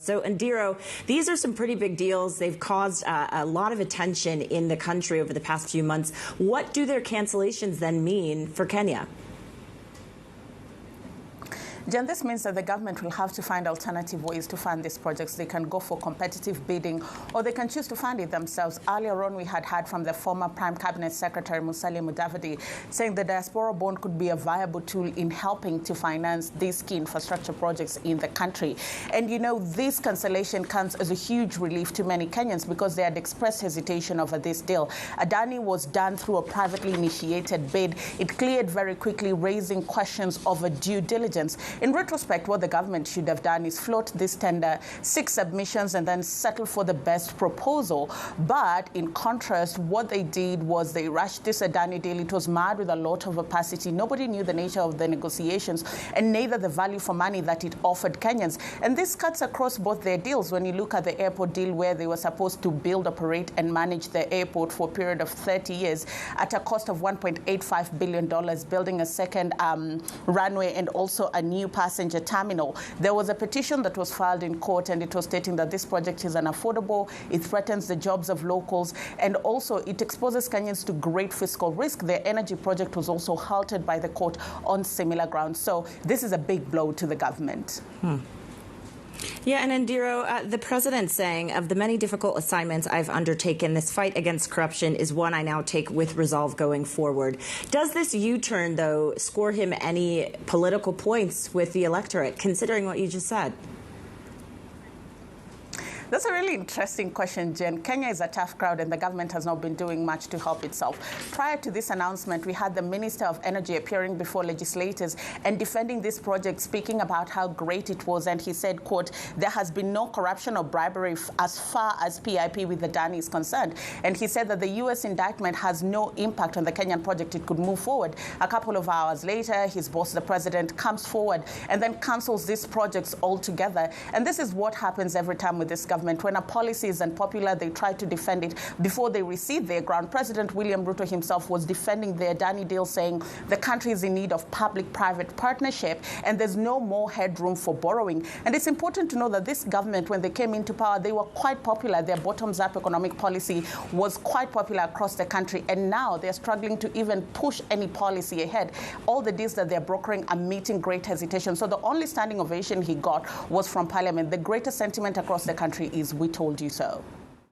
So, Ondiro, these are some pretty big deals. They've caused a lot of attention in the country over the past few months. What do their cancellations then mean for Kenya? Jen, this means that the government will have to find alternative ways to fund these projects. They can go for competitive bidding, or they can choose to fund it themselves. Earlier on, we had heard from the former Prime Cabinet Secretary, Musalia Mudavadi, saying the diaspora bond could be a viable tool in helping to finance these key infrastructure projects in the country. And, you know, this cancellation comes as a huge relief to many Kenyans because they had expressed hesitation over this deal. Adani was done through a privately initiated bid. It cleared very quickly, raising questions over due diligence. In retrospect, what the government should have done is float this tender, 6 submissions, and then settle for the best proposal. But in contrast, what they did was they rushed this Adani deal. It was marred with a lot of opacity. Nobody knew the nature of the negotiations and neither the value for money that it offered Kenyans. And this cuts across both their deals. When you look at the airport deal where they were supposed to build, operate, and manage the airport for a period of 30 years at a cost of $1.85 billion, building a second runway and also a new passenger terminal. There was a petition that was filed in court, and it was stating that this project is unaffordable, it threatens the jobs of locals, and also it exposes Kenyans to great fiscal risk. Their energy project was also halted by the court on similar grounds. So this is a big blow to the government. Yeah, and Ondiro, the president saying, of the many difficult assignments I've undertaken, this fight against corruption is one I now take with resolve going forward. Does this U-turn, though, score him any political points with the electorate, considering what you just said? That's a really interesting question, Jen. Kenya is a tough crowd, and the government has not been doing much to help itself. Prior to this announcement, we had the Minister of Energy appearing before legislators and defending this project, speaking about how great it was. And he said, quote, there has been no corruption or bribery as far as PIP with Adani is concerned. And he said that the U.S. indictment has no impact on the Kenyan project. It could move forward. A couple of hours later, his boss, the president, comes forward and then cancels these projects altogether. And this is what happens every time with this government. When a policy is unpopular, they try to defend it before they receive their ground. President William Ruto himself was defending the Adani deal, saying the country is in need of public-private partnership and there's no more headroom for borrowing. And it's important to know that this government, when they came into power, they were quite popular. Their bottoms-up economic policy was quite popular across the country. And now they're struggling to even push any policy ahead. All the deals that they're brokering are meeting great hesitation. So the only standing ovation he got was from Parliament. The greatest sentiment across the country is, we told you so.